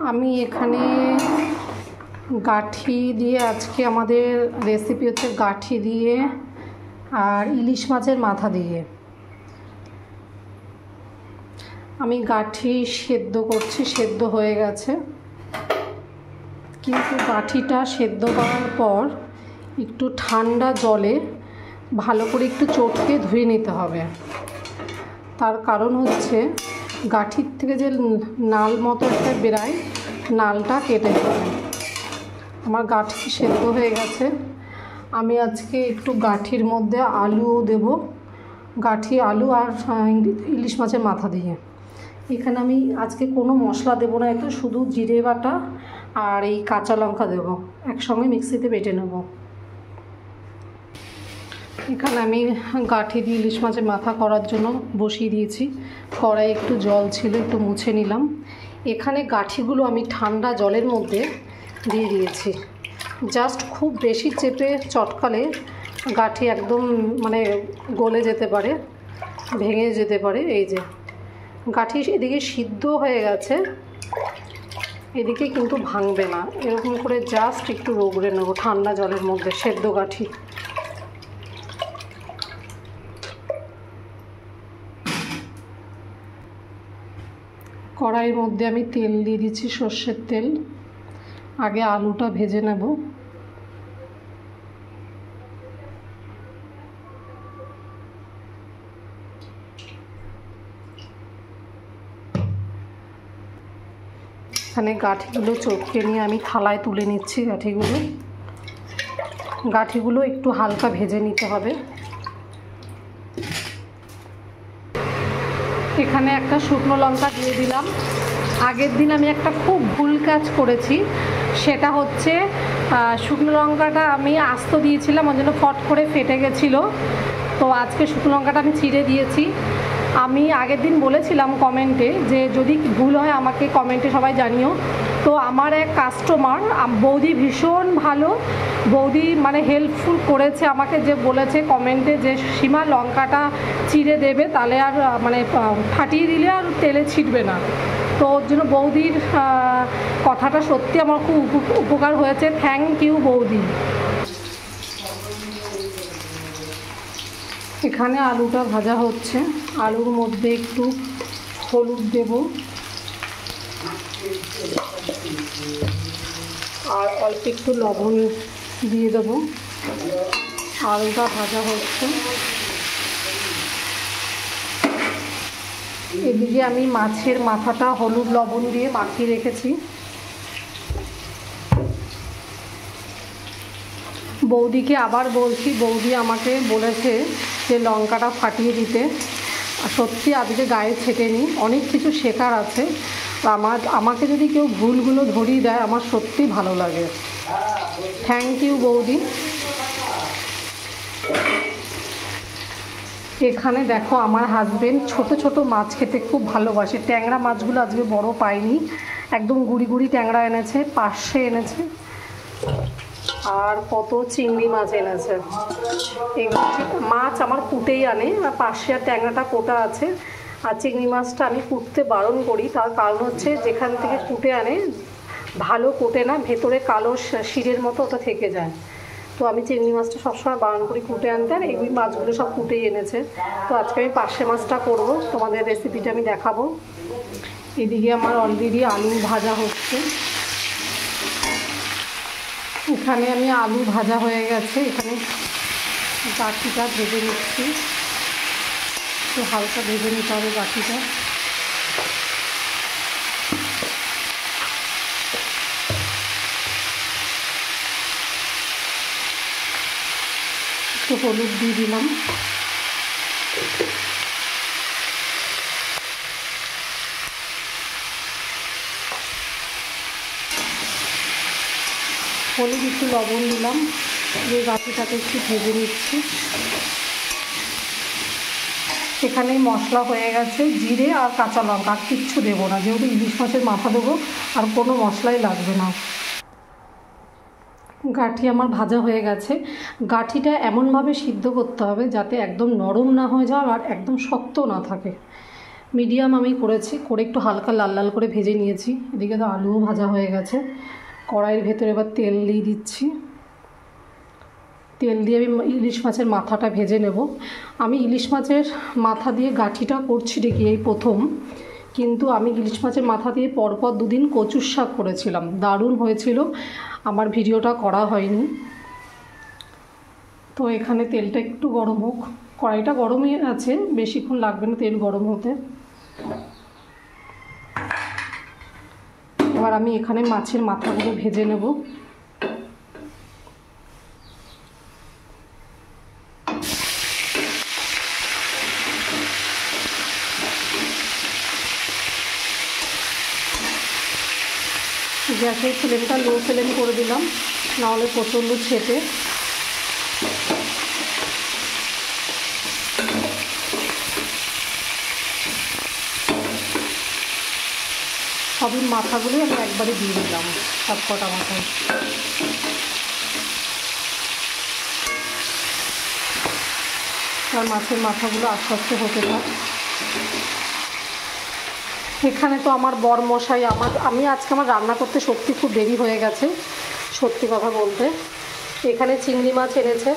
আমি এখানে গাঠি দিয়ে, আজকে আমাদের রেসিপি হচ্ছে গাঠি দিয়ে আর ইলিশ মাছের মাথা দিয়ে। আমি গাঠি সেদ্ধ করছি, সেদ্ধ হয়ে গেছে, কিন্তু গাঠিটা সেদ্ধ করার পর একটু ঠান্ডা জলে ভালো করে একটু চটকে ধুয়ে নিতে হবে। তার কারণ হচ্ছে গাঠির থেকে যে নাল মতো একটা বেরায়, নালটা কেটে যাবে। আমার গাঠি সেদ্ধ হয়ে গেছে। আমি আজকে একটু গাঠির মধ্যে আলুও দেব, গাঠি আলু আর ইলিশ মাছের মাথা দিয়ে। এখানে আমি আজকে কোনো মশলা দেবো না, একটু শুধু জিরে বাটা আর এই কাঁচা লঙ্কা দেবো, একসঙ্গে মিক্সিতে বেটে নেব। এখানে আমি গাঠি দিয়ে ইলিশ মাছের মাথা করার জন্য বসিয়ে দিয়েছি। কড়াই একটু জল ছিল, একটু মুছে নিলাম। এখানে গাঠিগুলো আমি ঠান্ডা জলের মধ্যে দিয়ে দিয়েছি। জাস্ট খুব বেশি চেপে চটকালে গাঠি একদম মানে গলে যেতে পারে, ভেঙে যেতে পারে। এই যে গাঠি এদিকে সিদ্ধ হয়ে গেছে, এদিকে কিন্তু ভাঙবে না। এরকম করে জাস্ট একটু রগড়ে নেব ঠান্ডা জলের মধ্যে সেদ্ধ গাঠি। কড়াইয়ের মধ্যে আমি তেল দিয়ে দিচ্ছি, সর্ষের তেল। আগে আলুটা ভেজে নেব। এখানে গাঠিগুলো চটকে নিয়ে আমি থালায় তুলে নিচ্ছি। গাঠিগুলো একটু হালকা ভেজে নিতে হবে। এখানে একটা শুকনো লঙ্কা দিয়ে দিলাম। আগের দিন আমি একটা খুব ভুল কাজ করেছি, সেটা হচ্ছে শুকনো লঙ্কাটা আমি আস্ত দিয়েছিলাম, ওই জন্য ফট করে ফেটে গেছিলো। তো আজকে শুকনো লঙ্কাটা আমি চিড়ে দিয়েছি। আমি আগের দিন বলেছিলাম কমেন্টে যে যদি ভুল হয় আমাকে কমেন্টে সবাই জানিও। তো আমার এক কাস্টমার বৌদি, ভীষণ ভালো বৌদি, মানে হেল্পফুল করেছে আমাকে, যে বলেছে কমেন্টে যে সীমা লঙ্কাটা চিড়ে দেবে, তাহলে আর মানে ফাটিয়ে দিলে আর তেলে ছিটবে না। তো ওর জন্য বৌদির কথাটা সত্যি আমার খুব উপকার হয়েছে। থ্যাংক ইউ বৌদি। এখানে আলুটা ভাজা হচ্ছে। আলুর মধ্যে একটু হলুদ দেব আর অল্প একটু লবণ দিয়ে দেবো। আলুটা ভাজা হচ্ছে। এদিকে আমি মাছের মাথাটা হলুদ লবণ দিয়ে মাখিয়ে রেখেছি। বৌদিকে আবার বলছি, বৌদি আমাকে বলেছে যে লঙ্কাটা ফাটিয়ে দিতে। সত্যি আজকে গায়ে ছেটেনি, অনেক কিছু শেখার আছে। আমাকে যদি কেউ ভুলগুলো ধরিয়ে দেয় আমার সত্যি ভালো লাগে। থ্যাংক ইউ বৌদি। এখানে দেখো আমার হাজবেন্ড ছোট ছোট মাছ খেতে খুব ভালোবাসে। ট্যাংরা মাছগুলো আজকে বড় পাইনি, একদম গুড়ি গুড়ি ট্যাংরা এনেছে, পার্শে এনেছে আর কত চিংড়ি মাছ এনেছে। এগুলো মাছ আমার কুটেই আনে, পার্শে আর ট্যাংরাটা কোটা আছে। আর চিংড়ি মাছটা আমি কুটতে বারণ করি, তার কারণ হচ্ছে যেখান থেকে কুটে আনে ভালো কোটে না, ভেতরে কালো শিরের মতো ওটা থেকে যায়। তো আমি চিংড়ি মাছটা সবসময় বারণ করি কুটে আনতে, আর এই মাছগুলো সব কুটেই এনেছে। তো আজকে আমি পার্শে মাছটা করব, তোমাদের রেসিপিটা আমি দেখাবো। এদিকে আমার অলরেডি আলু ভাজা হচ্ছে। এখানে আমি আলু ভাজা হয়ে গেছে, এখানে গাঠিটা ভেজে নিচ্ছি। একটু হালকা ভেজে নিতে হবে গাঠিটা। একটু হলুদ দিয়ে দিলাম। হলুদ একটু লবণ দিলাম, দিয়ে গাঠিটাকে একটু ভেজে নিচ্ছি। এখানে মশলা হয়ে গেছে, জিরে আর কাঁচা লঙ্কা, আর কিচ্ছু দেবো না, যেহেতু ইলিশ মাছের মাথা দেবো, আর কোনো মশলাই লাগবে না। গাঠি আমার ভাজা হয়ে গেছে। গাঠিটা এমনভাবে সিদ্ধ করতে হবে যাতে একদম নরম না হয়ে যায় আর একদম শক্ত না থাকে। মিডিয়াম আমি করেছি, করে একটু হালকা লাল লাল করে ভেজে নিয়েছি। এদিকে তো আলুও ভাজা হয়ে গেছে। কড়াইয়ের ভেতরে এবার তেল দিয়ে দিচ্ছি। তেল দিয়ে আমি ইলিশ মাছের মাথাটা ভেজে নেব। আমি ইলিশ মাছের মাথা দিয়ে গাঁঠিটা করছি দেখি এই প্রথম, কিন্তু আমি ইলিশ মাছের মাথা দিয়ে পরপর 2 দিন কচুর শাক করেছিলাম, দারুণ হয়েছিল। আমার ভিডিওটা করা হয়নি। তো এখানে তেলটা একটু গরম হোক, কড়াইটা গরমই আছে, বেশিক্ষণ লাগবে না তেল গরম হতে। এবার আমি এখানে মাছের মাথাগুলো ভেজে নেব। গ্যাসের ফ্লেমটা লো ফ্লেম করে দিলাম, নাহলে প্রচণ্ড ছেটে। সবই মাথাগুলোই আমি একবারে দিয়ে দিলাম, সব কটা মাথায়। আর মাছের মাথাগুলো আস্তে আস্তে হতে থাক। এখানে তো আমার বরমশাই আমি আজকে আমার রান্না করতে সত্যি খুব দেরি হয়ে গেছে, সত্যি কথা বলতে। এখানে চিংড়ি মাছ এনেছে।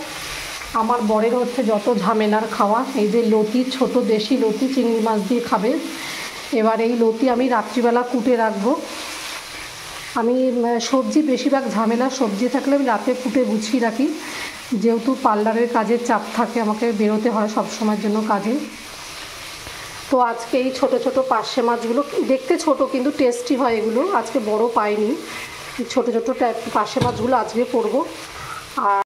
আমার বরের হচ্ছে যত ঝামেলার খাওয়া, এই যে লতি, ছোট দেশি লতি চিংড়ি মাছ দিয়ে খাবে। এবার এই লতি আমি রাত্রিবেলা কুটে রাখবো। আমি সবজি বেশিরভাগ ঝামেলা সবজি থাকলে আমি রাতে কুটে গুছিয়ে রাখি, যেহেতু পার্লারের কাজের চাপ থাকে, আমাকে বেরোতে হয় সব সময়ের জন্য কাজে। তো আজকে এই ছোট ছোট পার্শে মাছগুলো, দেখতে ছোট কিন্তু টেস্টি হয় এগুলো, আজকে বড় পাইনি। ছোট ছোট পার্শে মাছগুলো আজকে করবো। আর